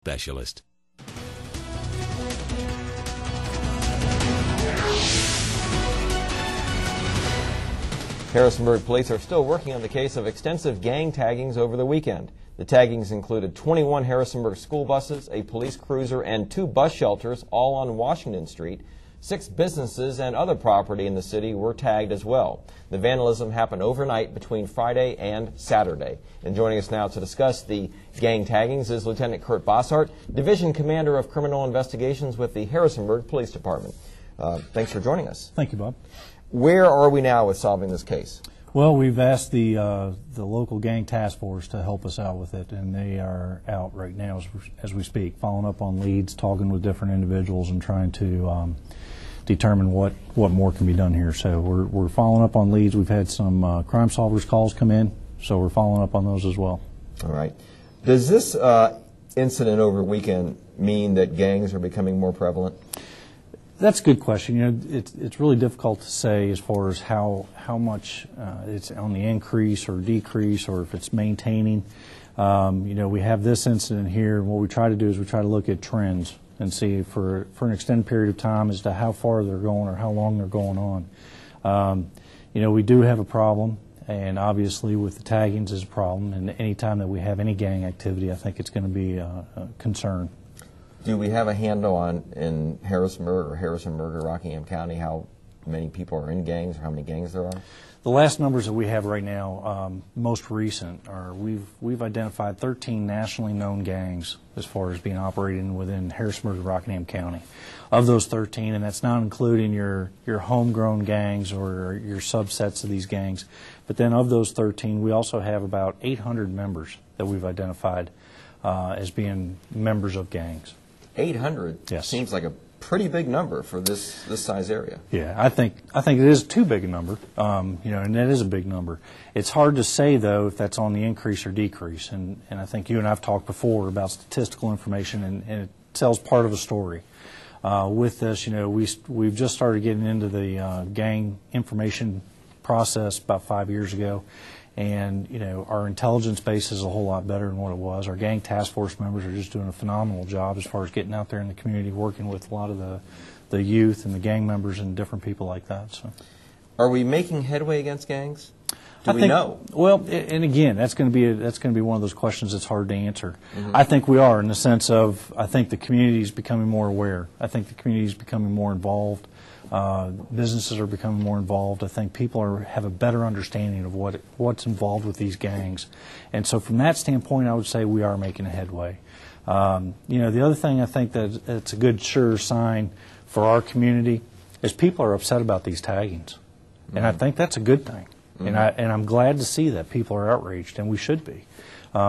specialist. Harrisonburg police are still working on the case of extensive gang taggings over the weekend. The taggings included 21 Harrisonburg school buses, a police cruiser, and 2 bus shelters, all on Washington Street. 6 businesses and other property in the city were tagged as well. The vandalism happened overnight between Friday and Saturday. And joining us now to discuss the gang taggings is Lieutenant Kurt Bossart, Division Commander of Criminal Investigations with the Harrisonburg Police Department. Thanks for joining us. Thank you, Bob. Where are we now with solving this case? Well, we've asked the local gang task force to help us out with it, and they are out right now as we speak, following up on leads, talking with different individuals, and trying to determine what more can be done here. So we're following up on leads. We've had some crime solvers calls come in, so we're following up on those as well. All right. Does this incident over the weekend mean that gangs are becoming more prevalent? That's a good question. You know, it's really difficult to say as far as how much it's on the increase or decrease, or if it's maintaining. You know, we have this incident here, and what we try to do is we try to look at trends and see for an extended period of time as to how far they're going or how long they're going on. You know, we do have a problem, and obviously with the taggings is a problem, and any time that we have any gang activity, I think it's going to be a concern. Do we have a handle on, in Harrisonburg or Rockingham County, how many people are in gangs or how many gangs there are? The last numbers that we have right now, most recent, are we've identified 13 nationally known gangs as far as being operating within Harrisonburg and Rockingham County. Of those 13, and that's not including your homegrown gangs or your subsets of these gangs, but then of those 13, we also have about 800 members that we've identified as being members of gangs. 800? Yes. Seems like a pretty big number for this size area. Yeah, I think it is too big a number. You know, and that is a big number. It's hard to say though if that's on the increase or decrease. And I think you and I've talked before about statistical information, and it tells part of a story. With this, you know, we've just started getting into the gang information process about 5 years ago. And, you know, our intelligence base is a whole lot better than what it was. Our gang task force members are just doing a phenomenal job as far as getting out there in the community, working with a lot of the youth and the gang members and different people like that. So, are we making headway against gangs? Do we know? Well, and again, that's going to be one of those questions that's hard to answer. I think we are, in the sense of I think the community is becoming more aware. I think the community is becoming more involved. Businesses are becoming more involved. I think people have a better understanding of what's involved with these gangs. And so from that standpoint, I would say we are making a headway. You know, the other thing I think that it's a good sure sign for our community is people are upset about these taggings. And I think that's a good thing. And I'm glad to see that people are outraged, and we should be.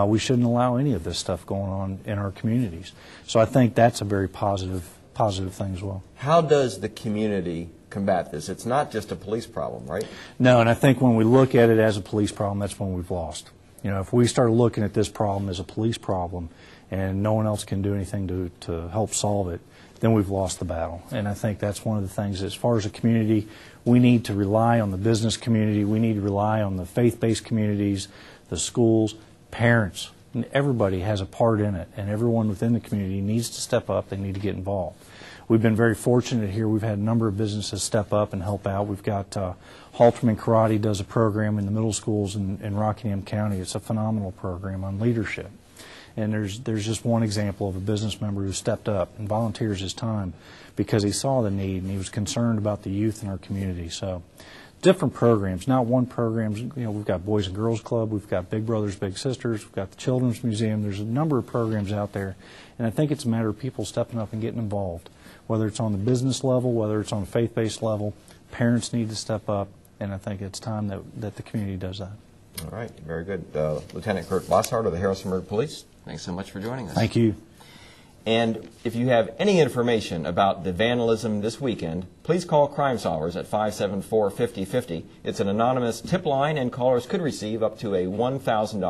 We shouldn't allow any of this stuff going on in our communities. So I think that's a very positive thing as well. How does the community combat this? It's not just a police problem, right? No, and I think when we look at it as a police problem, that's when we've lost. You know, if we start looking at this problem as a police problem and no one else can do anything to help solve it, then we've lost the battle. And I think that's one of the things, as far as a community, we need to rely on the business community, we need to rely on the faith-based communities, the schools, parents. And everybody has a part in it, and everyone within the community needs to step up. They need to get involved. We've been very fortunate here. We've had a number of businesses step up and help out. We've got Halterman Karate does a program in the middle schools in Rockingham County. It's a phenomenal program on leadership. And there's just one example of a business member who stepped up and volunteers his time because he saw the need and he was concerned about the youth in our community. So different programs, not one program. You know, we've got Boys and Girls Club, we've got Big Brothers Big Sisters, we've got the Children's Museum. There's a number of programs out there, and I think it's a matter of people stepping up and getting involved, whether it's on the business level, whether it's on a faith-based level. Parents need to step up, and I think it's time that the community does that. All right, very good. Lieutenant Kurt Bossart of the Harrisonburg Police, thanks so much for joining us. Thank you. And if you have any information about the vandalism this weekend, please call Crime Solvers at 574-5050. It's an anonymous tip line, and callers could receive up to a $1,000